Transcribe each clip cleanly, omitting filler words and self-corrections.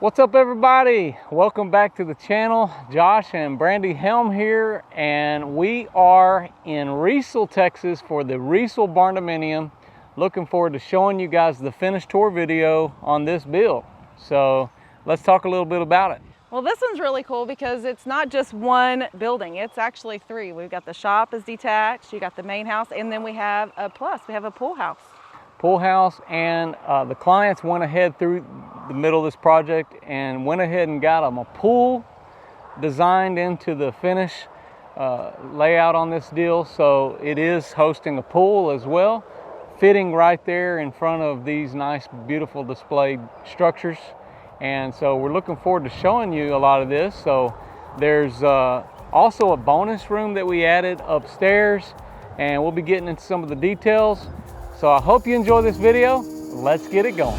What's up, everybody? Welcome back to the channel. Josh and Brandy Helm here, and we are in Riesel, Texas for the Riesel Barndominium. Looking forward to showing you guys the finished tour video on this build. So let's talk a little bit about it. Well, this one's really cool because it's not just one building, it's actually three. We've got the shop is detached, you got the main house, and then we have a pool house. Pool house, and the clients went ahead through the middle of this project and went ahead and got them a pool designed into the finish layout on this deal. So it is hosting a pool as well, fitting right there in front of these nice, beautiful displayed structures. And so we're looking forward to showing you a lot of this. So there's also a bonus room that we added upstairs, and we'll be getting into some of the details. So I hope you enjoy this video. Let's get it going.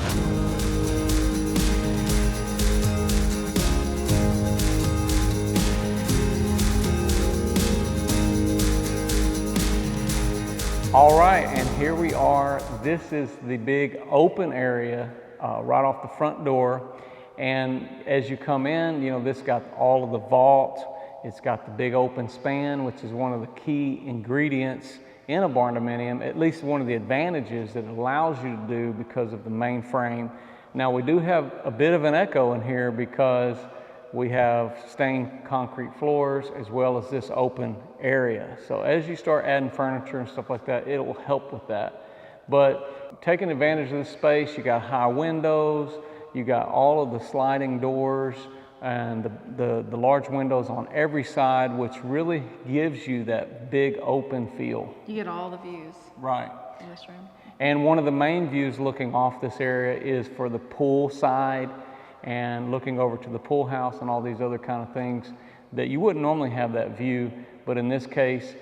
All right, and here we are. This is the big open area right off the front door. And as you come in, you know, this got all of the vault. It's got the big open span, which is one of the key ingredients in a barndominium, at least one of the advantages that it allows you to do because of the main frame. Now, we do have a bit of an echo in here because we have stained concrete floors as well as this open area. So as you start adding furniture and stuff like that, it will help with that. But taking advantage of the space, you got high windows, you got all of the sliding doors and the large windows on every side, which really gives you that big open feel. You get all the views. Right. In this room. And one of the main views looking off this area is for the pool side and looking over to the pool house and all these other kind of things that you wouldn't normally have that view, but in this case,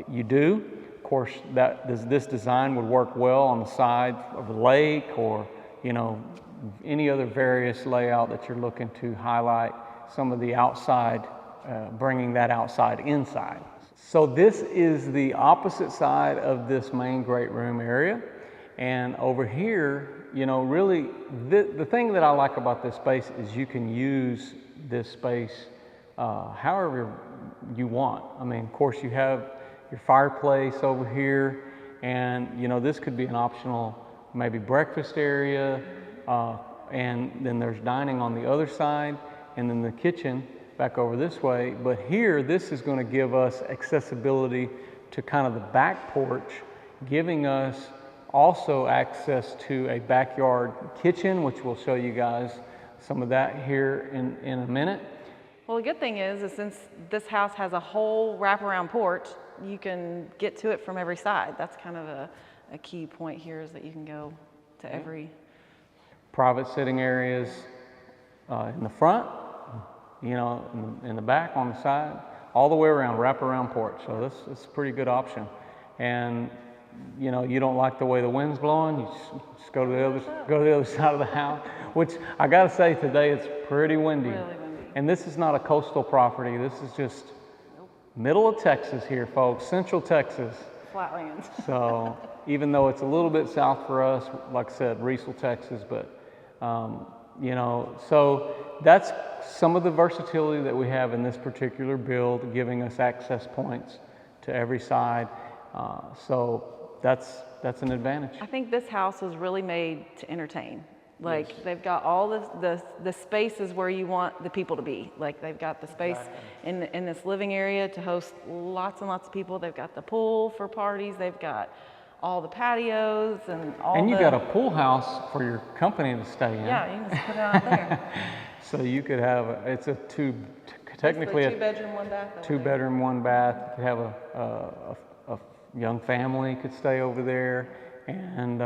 you do. Of course, this design would work well on the side of the lake, or, you know, any other various layout that you're looking to highlight some of the outside, bringing that outside inside. So this is the opposite side of this main great room area. And over here, you know, really the thing that I like about this space is you can use this space however you want. I mean, of course, you have your fireplace over here, and, you know, this could be an optional maybe breakfast area. And then there's dining on the other side, and then the kitchen back over this way. But here, this is going to give us accessibility to kind of the back porch, giving us also access to a backyard kitchen, which we'll show you guys some of that here in a minute. Well, the good thing is since this house has a whole wraparound porch, you can get to it from every side. That's kind of a key point here, is that you can go to every... Private sitting areas in the front, you know, in the back, on the side, all the way around, wraparound porch. So this is a pretty good option. And, you know, you don't like the way the wind's blowing, you just go to the other side of the house, which I gotta say, today it's pretty windy. Really windy. And this is not a coastal property. This is just middle of Texas here, folks, Central Texas. Flatlands. So even though it's a little bit south for us, like I said, Riesel, Texas, but you know, so that's some of the versatility that we have in this particular build, giving us access points to every side. So that's an advantage. I think this house was really made to entertain. Like, yes. They've got all the spaces where you want the people to be. Like, they've got the space in this living area to host lots and lots of people. They've got the pool for parties. They've got all the patios and all. And you got a pool house for your company to stay in. Yeah, you can just put it out there. So you could have it's a technically a 2-bedroom, 1-bath. 2-bedroom, 1-bath. You could have a young family could stay over there, and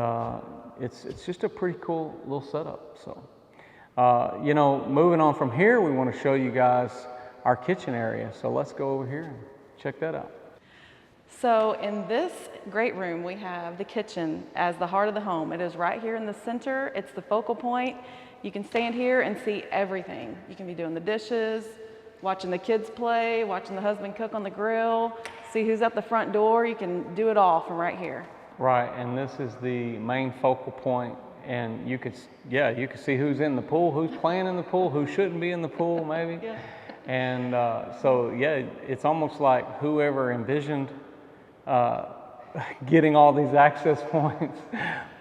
it's just a pretty cool little setup. So you know, moving on from here, we want to show you guys our kitchen area. So let's go over here and check that out. So in this great room, we have the kitchen as the heart of the home. It is right here in the center. It's the focal point. You can stand here and see everything. You can be doing the dishes, watching the kids play, watching the husband cook on the grill, see who's at the front door. You can do it all from right here. Right, and this is the main focal point and you could see who's in the pool, who's playing in the pool, who shouldn't be in the pool maybe. Yeah. And so yeah, it's almost like whoever envisioned getting all these access points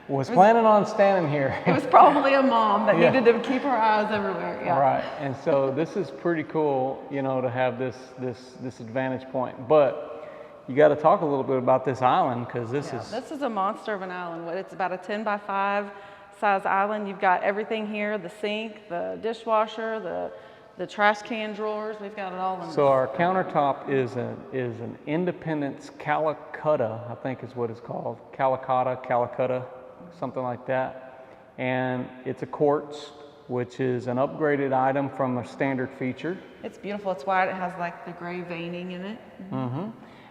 was planning on standing here. It was probably a mom that Yeah. needed to keep her eyes everywhere. Yeah. Right, and so this is pretty cool, you know, to have this advantage point. But you got to talk a little bit about this island, because this is a monster of an island. It's about a 10 by 5 size island. You've got everything here: the sink, the dishwasher, the trash can drawers. We've got it all in. So our countertop is an Independence Calcutta, I think is what it's called, Calcutta, something like that. And it's a quartz, which is an upgraded item from a standard feature. It's beautiful. It's white. It has like the gray veining in it. Mm-hmm.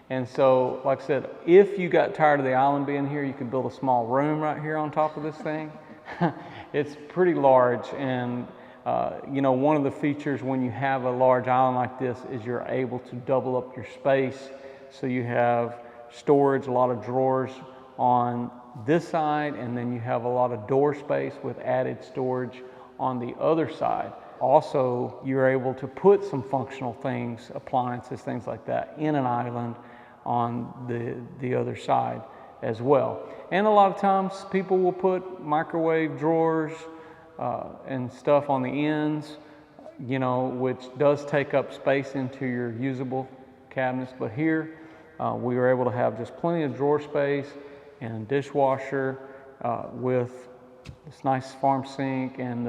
And so, like I said, if you got tired of the island being here, you could build a small room right here on top of this thing. It's pretty large, and you know, one of the features when you have a large island like this is you're able to double up your space. So you have storage, a lot of drawers on this side, and then you have a lot of door space with added storage on the other side. Also, you're able to put some functional things, appliances, things like that, in an island on the other side as well. And a lot of times people will put microwave drawers and stuff on the ends, you know, which does take up space into your usable cabinets. But here we were able to have just plenty of drawer space and dishwasher with this nice farm sink and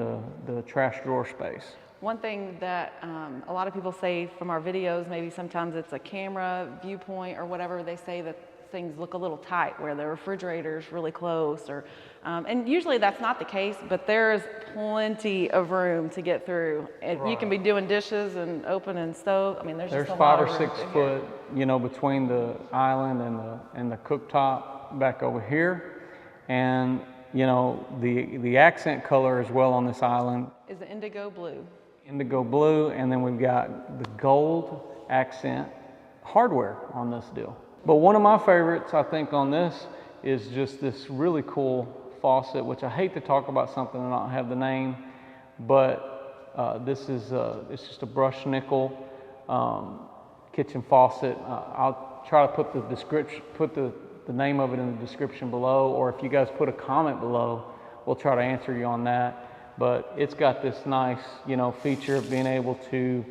the trash drawer space. One thing that a lot of people say from our videos, maybe sometimes it's a camera viewpoint or whatever, they say that things look a little tight where the refrigerator's really close, or and usually that's not the case, but there's plenty of room to get through. And you can be doing dishes and opening stove. I mean, there's just a 5 lot or of 6 room foot, you know, between the island and the cooktop back over here. And you know, the accent color as well on this island is the indigo blue. Indigo blue, and then we've got the gold accent hardware on this deal. But one of my favorites, I think, on this is just this really cool faucet, which I hate to talk about something and not have the name, but this is it's just a brushed nickel kitchen faucet. I'll try to put the description, the name of it in the description below, or if you guys put a comment below, we'll try to answer you on that. But it's got this nice, you know, feature of being able to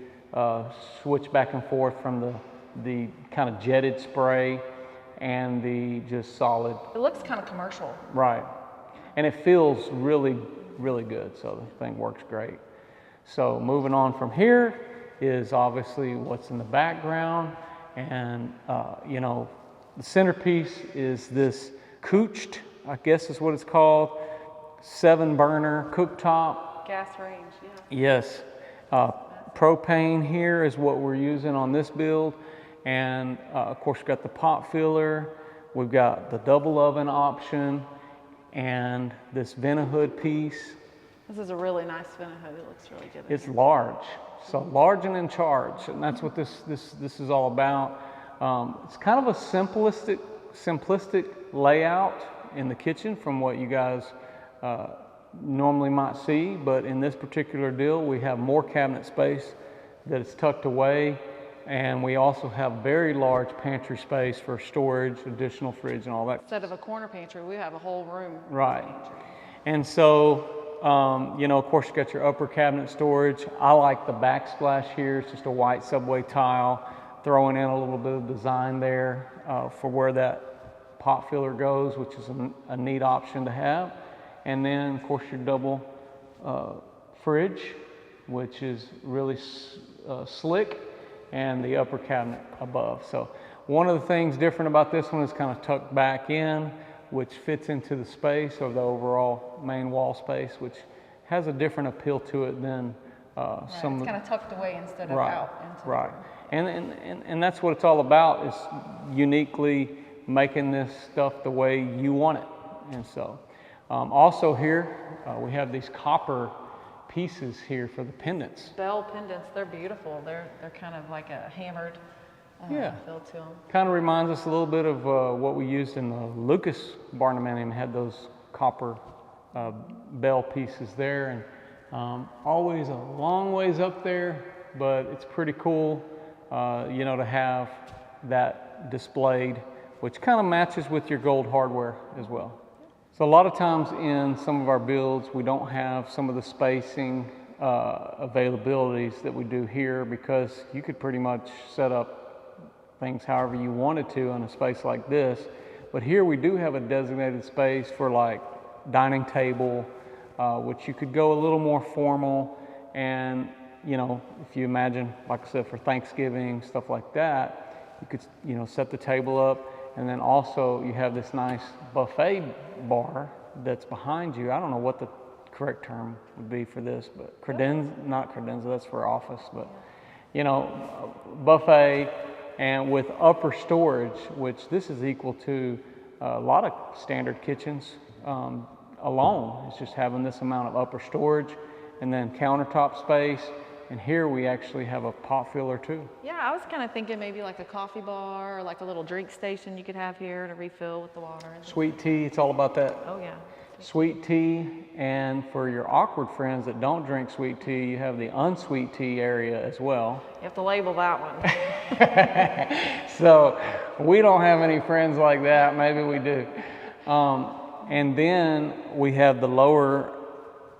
switch back and forth from the kind of jetted spray and the just solid. It looks kind of commercial. Right. And it feels really, really good. So the thing works great. So moving on from here is obviously what's in the background. And, you know, the centerpiece is this cooched, I guess is what it's called, 7-burner cooktop. Gas range, yeah. Yes. Propane here is what we're using on this build. And of course, we've got the pot filler. We've got the double oven option and this Vent-A-Hood piece. This is a really nice Vent-A-Hood. It looks really good. It's large. So large and in charge. And that's what this is all about. It's kind of a simplistic layout in the kitchen from what you guys normally might see, but in this particular deal we have more cabinet space that is tucked away, and we also have very large pantry space for storage, additional fridge and all that. Instead of a corner pantry, we have a whole room. Right. And so you know, of course you got your upper cabinet storage. I like the backsplash here. It's just a white subway tile, throwing in a little bit of design there for where that pot filler goes, which is a neat option to have. And then, of course, your double fridge, which is really slick, and the upper cabinet above. So one of the things different about this one is kind of tucked back in, which fits into the space of the overall main wall space, which has a different appeal to it than some. It's kind of tucked away instead of out into the room. And that's what it's all about, is uniquely making this stuff the way you want it. And so also here we have these copper pieces here for the pendants. Bell pendants, they're beautiful. They're kind of like a hammered feel to them. Kind of reminds us a little bit of what we used in the Riesel Barndominium. Had those copper bell pieces there, and always a long ways up there, but it's pretty cool, you know, to have that displayed, which kind of matches with your gold hardware as well. So a lot of times in some of our builds, we don't have some of the spacing availabilities that we do here, because you could pretty much set up things however you wanted to in a space like this. But here we do have a designated space for like dining table, which you could go a little more formal. And, you know, if you imagine, like I said, for Thanksgiving, stuff like that, you could, you know, set the table up. And then also you have this nice buffet bar that's behind you. I don't know what the correct term would be for this, but not credenza, that's for office, but, you know, buffet, and with upper storage, which this is equal to a lot of standard kitchens alone. It's just having this amount of upper storage, and then countertop space. And here we actually have a pot filler too. Yeah, I was kind of thinking maybe like a coffee bar or like a little drink station you could have here to refill with the water. Sweet tea, it's all about that. Oh yeah. Sweet tea, and for your awkward friends that don't drink sweet tea, you have the unsweet tea area as well. You have to label that one. So we don't have any friends like that, maybe we do. And then we have the lower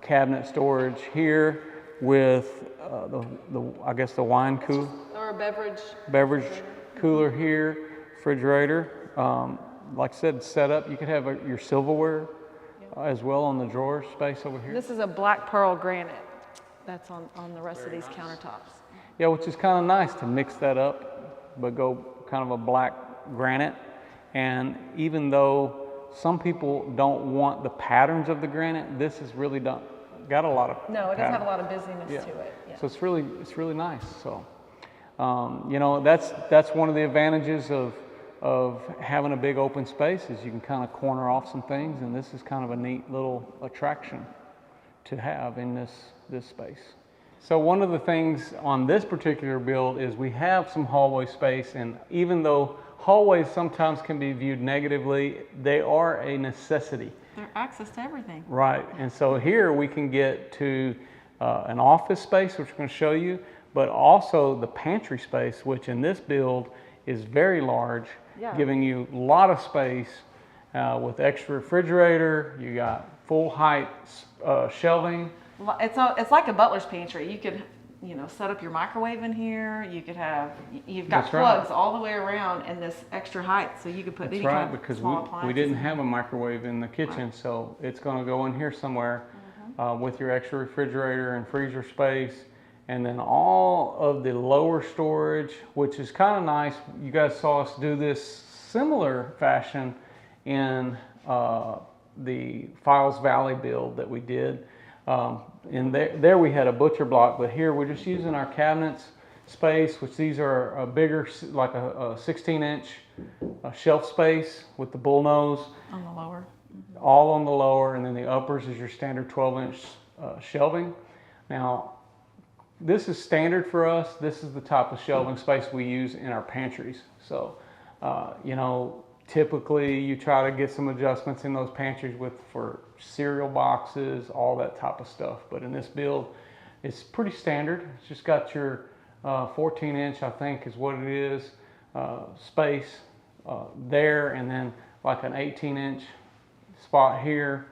cabinet storage here with I guess the wine cooler. Or a beverage cooler here, refrigerator. Like I said, set up, you could have your silverware as well on the drawer space over here. This is a black pearl granite that's on the rest of these countertops. Yeah, which is kind of nice to mix that up, but go kind of a black granite. And even though some people don't want the patterns of the granite, this has really got a lot of No, it does have a lot of busyness to it. Yeah. So it's really nice. So you know, that's one of the advantages of having a big open space, is you can kind of corner off some things, and this is kind of a neat little attraction to have in this space. So one of the things on this particular build is we have some hallway space, and even though hallways sometimes can be viewed negatively, they are a necessity. They're access to everything. Right, and so here we can get to an office space, which we're going to show you, but also the pantry space, which in this build is very large, giving you a lot of space with extra refrigerator. You got full height shelving. It's like a butler's pantry. You could, you know, set up your microwave in here. You could have, you've got plugs all the way around, and this extra height, so you could put any kind of small appliances. We didn't have a microwave in the kitchen, so it's going to go in here somewhere with your extra refrigerator and freezer space. And then all of the lower storage, which is kind of nice. You guys saw us do this similar fashion in the Files Valley build that we did. And there we had a butcher block, but here we're just using our cabinets space, which these are a bigger, like a 16-inch shelf space with the bull nose. On the lower. All on the lower, and then the uppers is your standard 12-inch shelving. Now, this is standard for us. This is the type of shelving space we use in our pantries. So, you know, typically you try to get some adjustments in those pantries for cereal boxes, all that type of stuff. But in this build, it's pretty standard. It's just got your 14-inch, I think is what it is, space there, and then like an 18-inch spot here,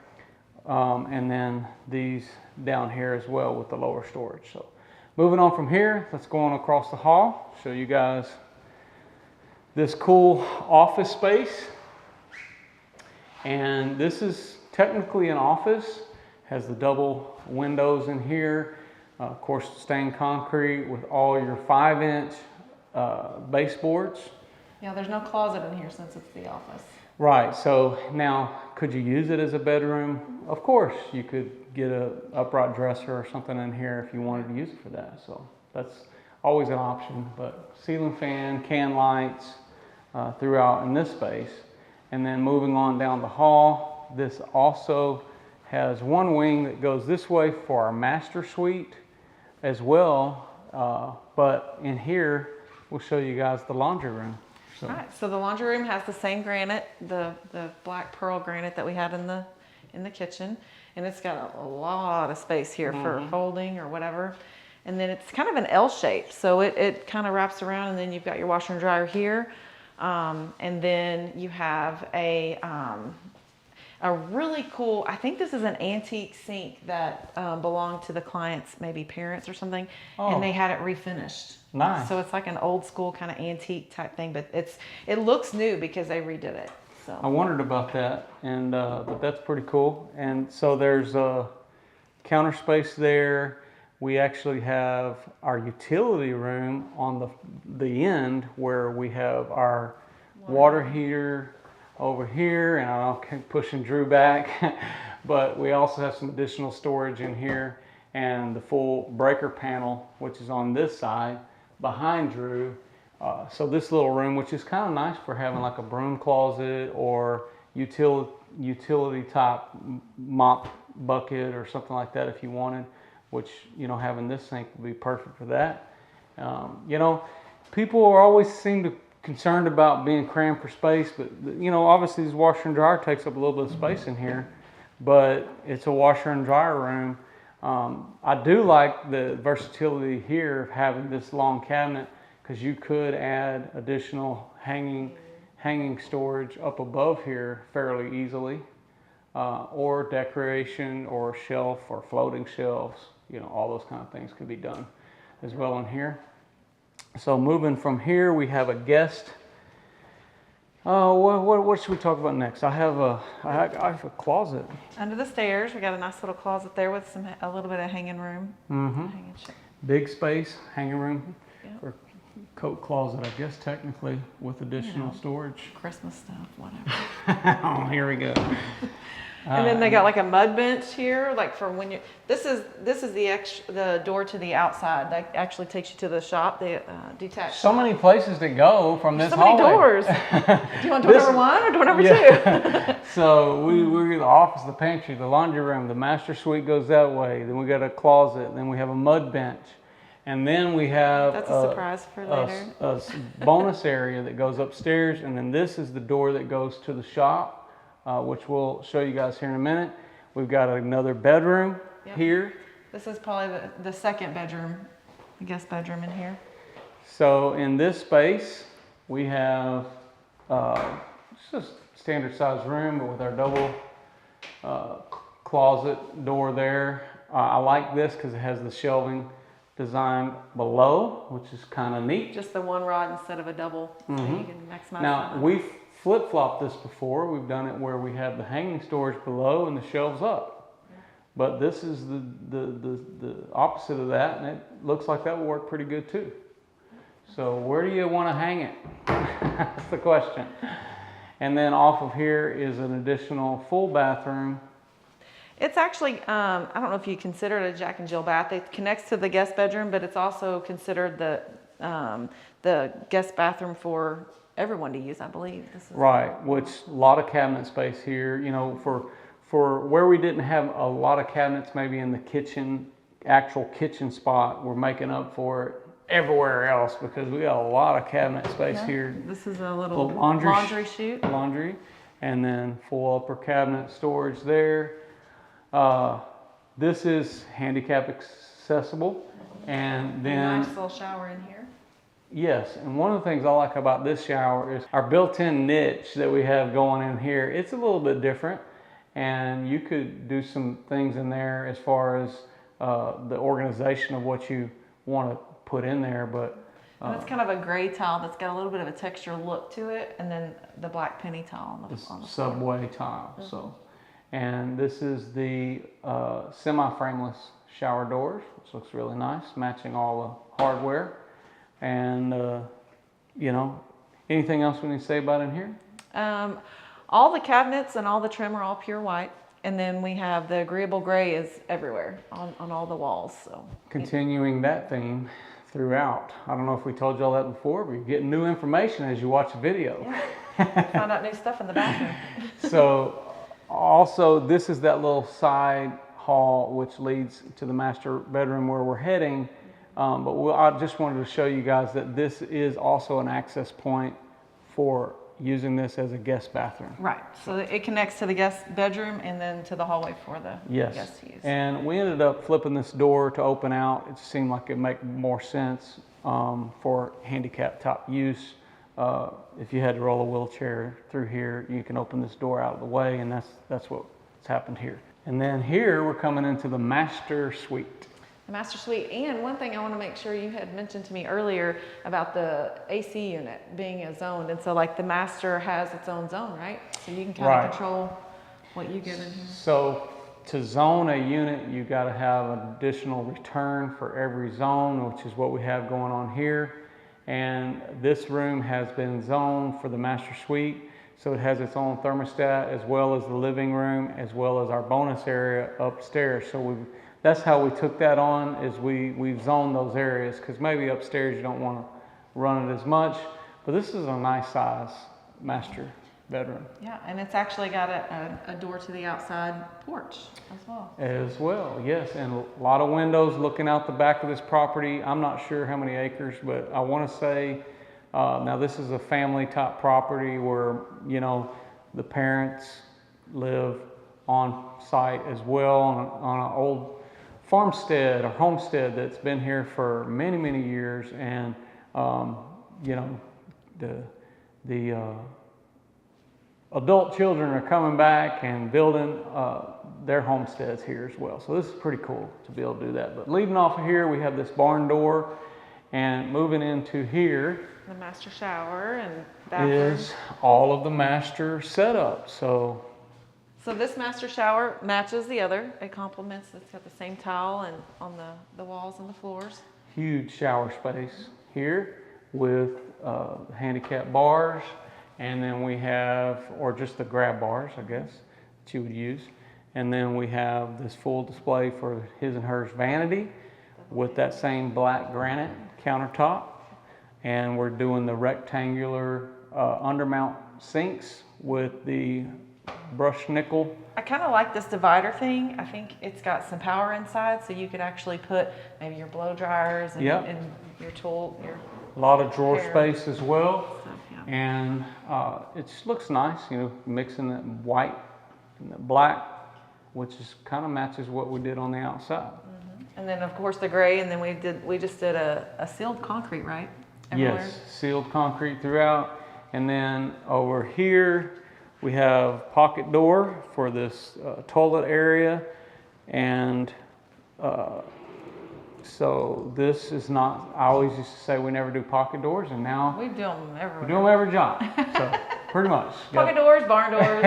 and then these down here as well with the lower storage. So moving on from here, let's go on across the hall, show you guys this cool office space. And this is technically an office, has the double windows in here, of course stained concrete with all your 5-inch baseboards. Yeah, there's no closet in here since it's the office. Right, so now could you use it as a bedroom? Of course, you could get an upright dresser or something in here if you wanted to use it for that. So that's always an option, but ceiling fan, can lights throughout in this space. And then moving on down the hall, this also has one wing that goes this way for our master suite as well. But in here, we'll show you guys the laundry room. So. All right, so the laundry room has the same granite, the black pearl granite that we had in the kitchen. and it's got a lot of space here for folding or whatever. And then it's kind of an L shape, so it kind of wraps around, and then you've got your washer and dryer here. And then you have a really cool, I think this is an antique sink that belonged to the client's maybe parents or something, and they had it refinished. Nice. So it's like an old school kind of antique type thing, but it looks new because they redid it. So I wondered about that, and but that's pretty cool. And so there's a counter space there. We actually have our utility room on the end where we have our water heater over here, and I'll keep pushing Drew back. But we also have some additional storage in here, and the full breaker panel, which is on this side behind Drew. So this little room, which is kind of nice for having like a broom closet or utility type mop bucket or something like that if you wanted, which, you know, having this sink would be perfect for that. You know, people are always seem to concerned about being crammed for space, but you know, obviously this washer and dryer takes up a little bit of space in here, but it's a washer and dryer room. I do like the versatility here of having this long cabinet, because you could add additional hanging storage up above here fairly easily, or decoration or shelf or floating shelves. You know, all those kind of things could be done as well in here. So moving from here, we have a guest. What should we talk about next? I have a closet under the stairs. We got a nice little closet there with a little bit of hanging room. Hanging big space, hanging room, Yep. or coat closet, I guess technically, with additional storage. Christmas stuff, whatever. Oh, here we go. And then they got like a mud bench here, like for when you. This is the door to the outside. That actually takes you to the shop. The detached. So many places to go from this so many hallway. doors. Do you want door number 1 or door number 2? So we're the office, the pantry, the laundry room, the master suite goes that way. Then we got a closet. Then we have a mud bench, and then we have that's a surprise for later. A bonus area that goes upstairs, and then this is the door that goes to the shop. Which we'll show you guys here in a minute. We've got another bedroom here. This is probably the second bedroom, the guest bedroom in here. So in this space, we have just a standard size room, but with our double closet door there. I like this because it has the shelving design below, which is kind of neat. Just the one rod instead of a double, so you can maximize. Now, we've flip-flopped this before. We've done it where we have the hanging storage below and the shelves up. But this is the opposite of that, and it looks like that will work pretty good too. So where do you want to hang it? That's the question. And then off of here is an additional full bathroom. It's actually, I don't know if you consider it a Jack and Jill bath. It connects to the guest bedroom, but it's also considered the guest bathroom for everyone to use, I believe. This is right, which a lot of cabinet space here. You know, for where we didn't have a lot of cabinets, maybe in the kitchen, actual kitchen spot, we're making up for it everywhere else because we got a lot of cabinet space here. This is a little laundry chute. Laundry, and then full upper cabinet storage there. This is handicap accessible, and then a nice little shower in here. Yes, and one of the things I like about this shower is our built-in niche that we have going in here. It's a little bit different, and you could do some things in there as far as the organization of what you want to put in there. But and it's kind of a gray tile that's got a little bit of a texture look to it, and then the black penny tile on the subway tile. So, and this is the semi-frameless shower doors, which looks really nice, matching all the hardware. And, you know, anything else we need to say about in here? All the cabinets and all the trim are all pure white. And then we have the agreeable gray is everywhere on all the walls. So continuing that theme throughout. I don't know if we told you all that before, but you're getting new information as you watch the video. Yeah. Found out new stuff in the bathroom. So also, this is that little side hall which leads to the master bedroom where we're heading. But I just wanted to show you guys that this is also an access point for using this as a guest bathroom. Right, so it connects to the guest bedroom and then to the hallway for the Yes. guests to use. And we ended up flipping this door to open out. It seemed like it'd make more sense for handicap type use. If you had to roll a wheelchair through here, you can open this door out of the way, and that's what's happened here. And then here we're coming into the master suite. The master suite, and one thing I want to make sure, you had mentioned to me earlier about the AC unit being a zone, and so like the master has its own zone, right? So you can kind of control what you get in here. So to zone a unit, you got to have an additional return for every zone, which is what we have going on here. And this room has been zoned for the master suite, so it has its own thermostat as well as the living room, as well as our bonus area upstairs. So that's how we took that on, is we've zoned those areas, because maybe upstairs you don't want to run it as much, but this is a nice size master bedroom. Yeah, and it's actually got a door to the outside porch as well. As well, yes, and a lot of windows looking out the back of this property. I'm not sure how many acres, but I want to say, now this is a family type property where, you know, the parents live on site as well on an old farmstead or homestead that's been here for many, many years, and you know, the adult children are coming back and building their homesteads here as well. So this is pretty cool to be able to do that. But leading off of here, we have this barn door, and moving into here, the master shower and bathroom is all of the master setup. So this master shower matches the other. It complements. It's got the same tile and on the walls and the floors. huge shower space here with handicap bars, and then we have, or just the grab bars, I guess, that you would use. And then we have this full display for his and hers vanity with that same black granite countertop. And we're doing the rectangular undermount sinks with the brushed nickel. I kind of like this divider thing. I think it's got some power inside, so you could actually put maybe your blow dryers and, Yep. and your tool. A lot of drawer Hair. space as well. Stuff, yeah. And it just looks nice, you know, mixing that white and the black, which is kind of matches what we did on the outside. And then of course the gray, and then we just did a sealed concrete, right? Everywhere? Yes, sealed concrete throughout. And then over here, we have pocket door for this toilet area. And so this is not, I always used to say we never do pocket doors, and now We do them everywhere. we do them every job. So pretty much. Pocket doors, barn doors.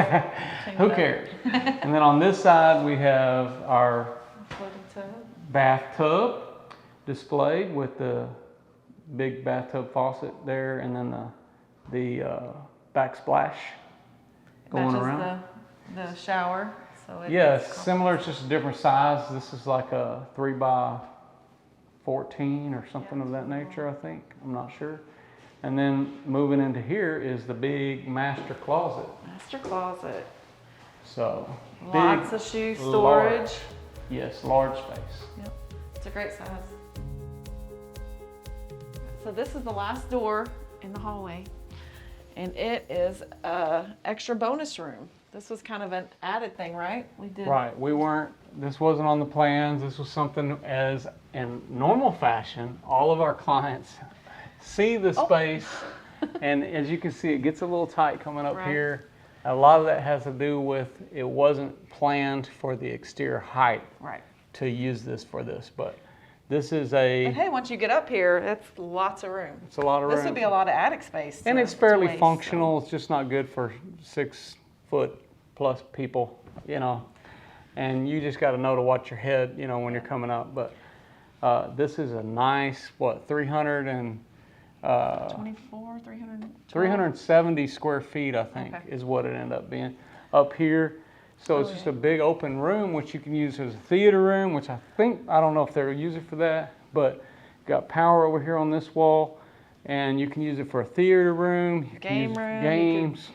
Who cares? And then on this side, we have our Floating tub. bathtub displayed with the big bathtub faucet there, and then the backsplash going Matches around. the shower. So Yes, similar, it's just a different size. This is like a 3x14 or something of that nature, I think. I'm not sure. And then moving into here is the big master closet. Master closet. So Lots big, of shoe large. storage. Yes, large space. Yep. It's a great size. So this is the last door in the hallway, and it is a extra bonus room. This was kind of an added thing, right? We did. Right, this wasn't on the plans. This was something, as in normal fashion, all of our clients see the space, and as you can see, it gets a little tight coming up Right. here. A lot of that has to do with it wasn't planned for the exterior height Right. to use this for this, but this is But a, hey, once you get up here, it's lots of room. it's a lot of room. This would be a lot of attic space. And to- it's to fairly waste, functional. It's just not good for 6-foot plus people, you know. And you just got to know to watch your head, you know, when you're coming up. But this is a nice, 24, 300. 370 square feet, I think, Okay. is what it ended up being up here. So it's just a big open room, which you can use as a theater room, which I don't know if they'll use it for that, but got power over here on this wall, and you can use it for a theater room. You can Game use room, you games.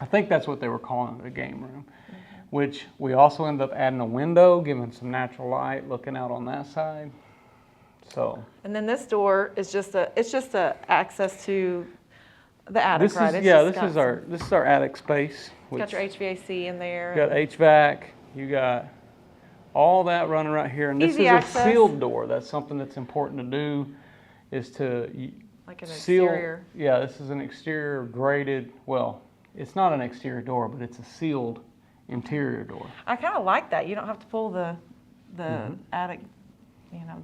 I think that's what they were calling it, a game room, which we also ended up adding a window, giving some natural light, looking out on that side. So And then this door is just a access to The attic, This right? is, It's yeah, just this is our attic space. it's got your HVAC in there. You got HVAC, you got all that running right here. And this Easy is access. a sealed door. That's something that's important to do, is to Like an seal. exterior. Yeah, this is an exterior graded, well, it's not an exterior door, but it's a sealed interior door. I kind of like that. You don't have to pull the attic,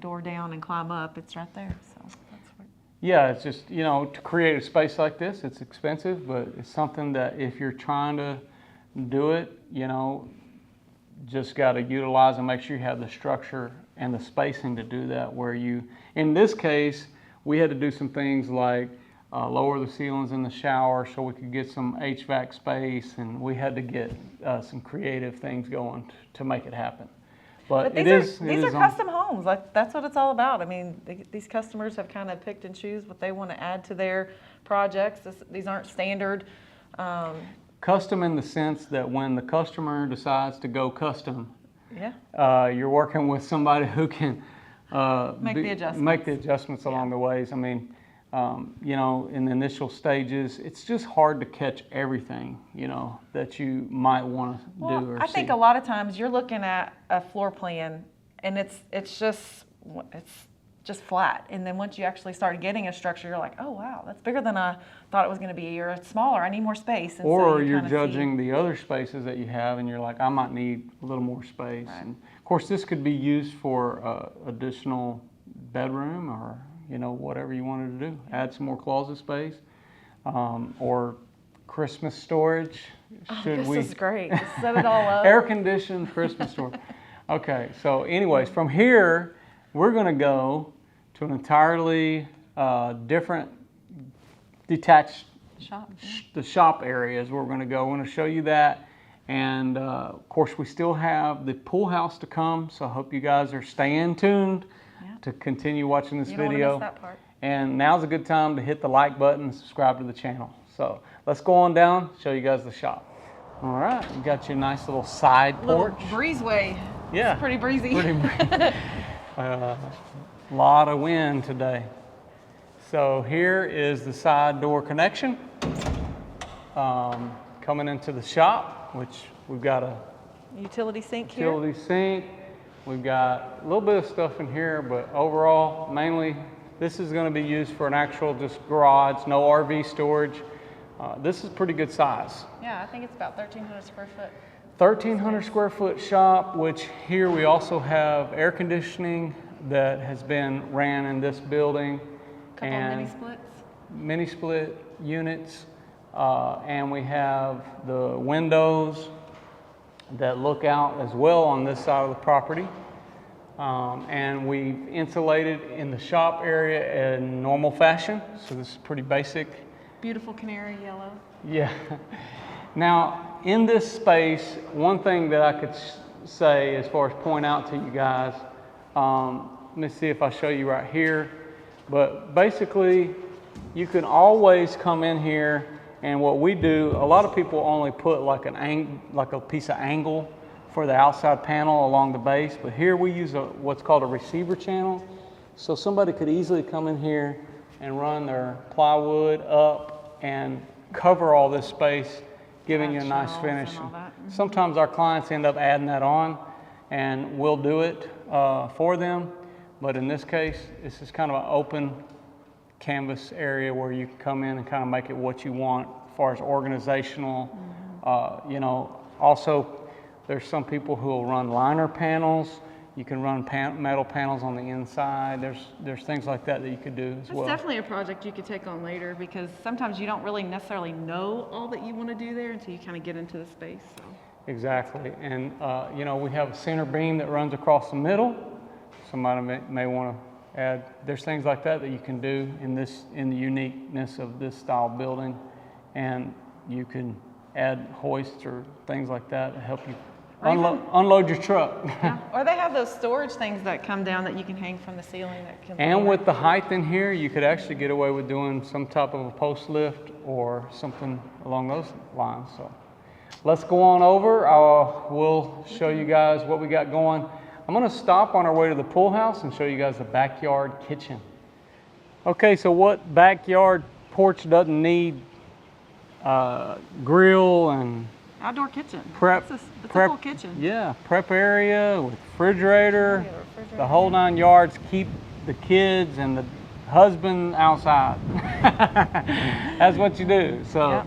door down and climb up. It's right there. So that's what. Yeah, it's just, to create a space like this, it's expensive, but it's something that if you're trying to do it, just got to utilize and make sure you have the structure and the spacing to do that, where in this case, we had to do some things like lower the ceilings in the shower so we could get some HVAC space, and we had to get some creative things going to make it happen. But these are custom homes. Like, that's what it's all about. I mean, these customers have kind of picked and choose what they want to add to their projects. These aren't standard. Custom in the sense that when the customer decides to go custom, yeah, you're working with somebody who can make the adjustments along the ways. I mean, in the initial stages, it's just hard to catch everything, that you might want to do or I think a lot of times you're looking at a floor plan and it's just flat. And then once you actually start getting a structure, you're like, oh, wow, that's bigger than I thought it was going to be, or it's smaller, I need more space. And or so you're judging the other spaces that you have and you're like, I might need a little more space. Right. And of course, this could be used for additional bedroom or whatever you wanted to do. Add some more closet space, or Christmas storage. This is great. Just set it all up. Air conditioned Christmas storage. Okay, so anyways, from here, we're gonna go to an entirely different detached Shop. the shop area is where we're gonna go. We're gonna show you that. And of course, we still have the pool house to come, so I hope you guys are staying tuned to continue watching this You don't video. want to miss that part. And now's a good time to hit the like button and subscribe to the channel. So let's go on down, show you guys the shop. All right, you got your nice little side porch. Little breezeway. Yeah. It's pretty breezy. Lot of wind today. So here is the side door connection. Coming into the shop, which we've got a Utility sink here. utility sink. We've got a little bit of stuff in here, but overall, mainly, this is going to be used for an actual just garage, no RV storage. This is pretty good size. Yeah, I think it's about 1,300 square foot. 1,300 square foot shop, which here we also have air conditioning that has been ran in this building. Couple of mini splits. Mini split units. And we have the windows that look out as well on this side of the property. And we've insulated in the shop area in normal fashion. So this is pretty basic. Beautiful canary yellow. Yeah. Now, in this space, one thing that I could say as far as point out to you guys, let me see if I show you right here. But basically, you can always come in here, and what we do, a lot of people only put like a piece of angle for the outside panel along the base, but here we use what's called a receiver channel. So somebody could easily come in here and run their plywood up and cover all this space, giving you a nice finish. Sometimes our clients end up adding that on, and we'll do it for them. But in this case, this is kind of an open canvas area where you can come in and kind of make it what you want as far as organizational. Also, there's some people who will run liner panels. You can run metal panels on the inside. There's things like that you could do as well. It's definitely a project you could take on later, because sometimes you don't really necessarily know all that you want to do there until you kind of get into the space. So. Exactly. And we have a center beam that runs across the middle. Somebody may want to add. There's things like that you can do in the uniqueness of this style building, and you can add hoists or things like that to help you unload your truck. Yeah. Or they have those storage things that come down that you can hang from the ceiling. And with the height in here, you could actually get away with doing some type of a post lift or something along those lines. So let's go on over. We'll show you guys what we got going. I'm going to stop on our way to the pool house and show you guys the backyard kitchen. Okay, so what backyard porch doesn't need grill and Outdoor kitchen. prep. It's a prep full kitchen. Yeah, prep area with refrigerator, Yeah, refrigerator. the whole 9 yards. Keep the kids and the husband outside. That's what you do. So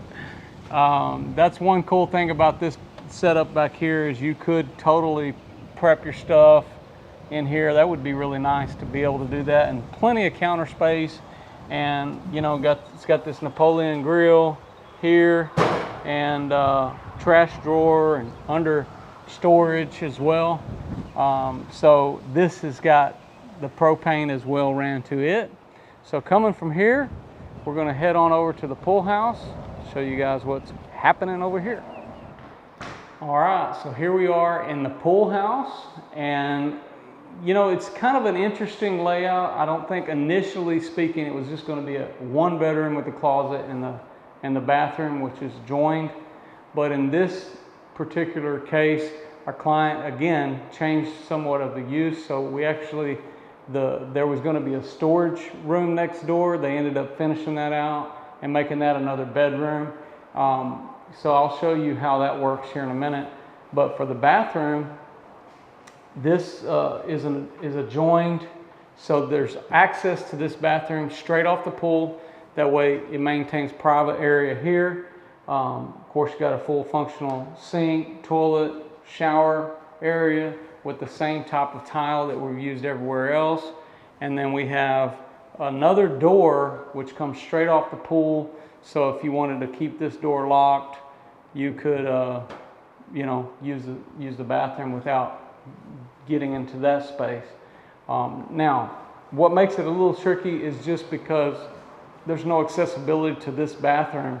that's one cool thing about this setup back here is you could totally prep your stuff in here. That would be really nice to be able to do that, and plenty of counter space. And you know, it's got this Napoleon grill here, and trash drawer and under storage as well. So this has got the propane as well ran to it. So coming from here, we're going to head on over to the pool house, show you guys what's happening over here. All right, so here we are in the pool house, and you know, it's kind of an interesting layout. I don't think initially speaking it was just going to be a 1 bedroom with a closet and the bathroom, which is joined. But in this particular case, our client again changed somewhat of the use. So we actually, there was going to be a storage room next door. They ended up finishing that out and making that another bedroom. So I'll show you how that works here in a minute. But for the bathroom, this is adjoined, so there's access to this bathroom straight off the pool. That way it maintains private area here. Of course, you got a full functional sink, toilet, shower area with the same type of tile that we've used everywhere else. And then we have another door which comes straight off the pool. So if you wanted to keep this door locked, you could you know, use the bathroom without getting into that space. Now, what makes it a little tricky is just because there's no accessibility to this bathroom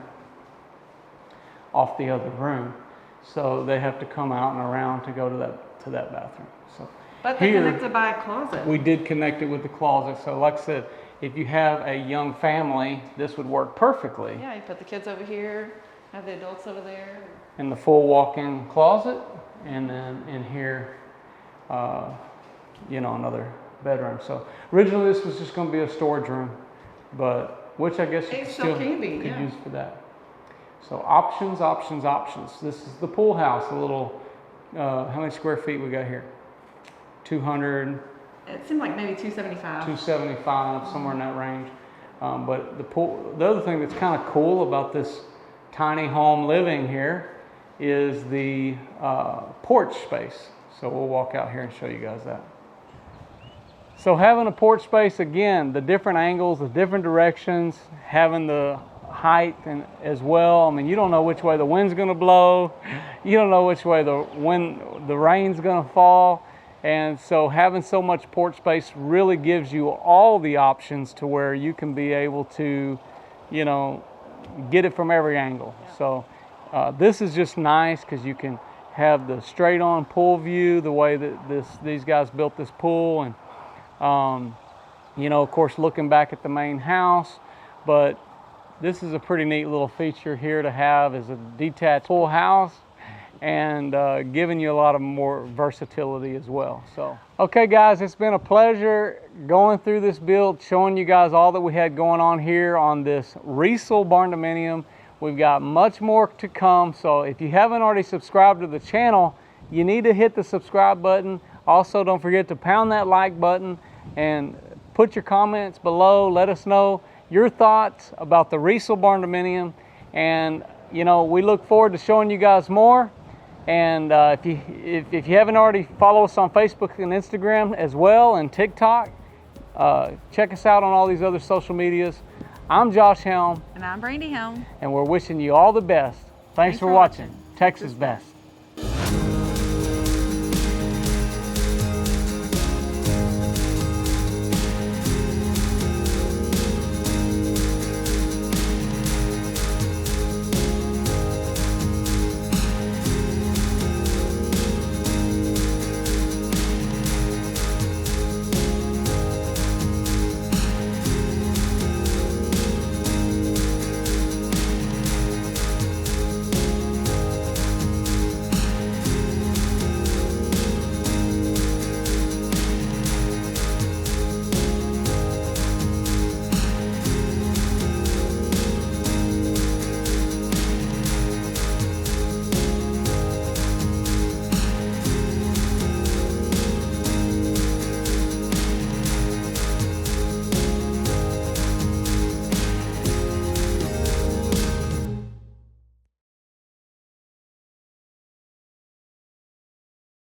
off the other room, so they have to come out and around to go to that bathroom. So, But they connected by a closet. We did connect it with the closet. So, like I said, if you have a young family, this would work perfectly. Yeah, you put the kids over here, have the adults over there. In the full walk-in closet, and then in here, you know, another bedroom. So originally this was just going to be a storage room, but which I guess you could use for that. So options, options, options. This is the pool house. A little, how many square feet we got here? 200. It seemed like maybe 275. 275, somewhere in that range. But the other thing that's kind of cool about this tiny home living here is the porch space. So we'll walk out here and show you guys that. So having a porch space, again, the different angles, the different directions, having the height and as well. I mean, you don't know which way the wind's going to blow. You don't know which way the rain's going to fall. And so having so much porch space really gives you all the options to where you can be able to, you know, get it from every angle. Yeah. So this is just nice because you can have the straight on pool view the way that these guys built this pool, and you know, of course, looking back at the main house. But this is a pretty neat little feature here to have, is a detached pool house, and giving you a lot of more versatility as well. So okay guys, it's been a pleasure going through this build, showing you guys all that we had going on here on this Riesel Barndominium. We've got much more to come, so if you haven't already subscribed to the channel, you need to hit the subscribe button. Also, don't forget to pound that like button and put your comments below. Let us know your thoughts about the Riesel Barndominium, and you know, we look forward to showing you guys more. And if you haven't already, follow us on Facebook and Instagram as well, and TikTok. Check us out on all these other social medias. I'm Josh Helm. And I'm Brandy Helm. And we're wishing you all the best. Thanks for watching. Texas Best.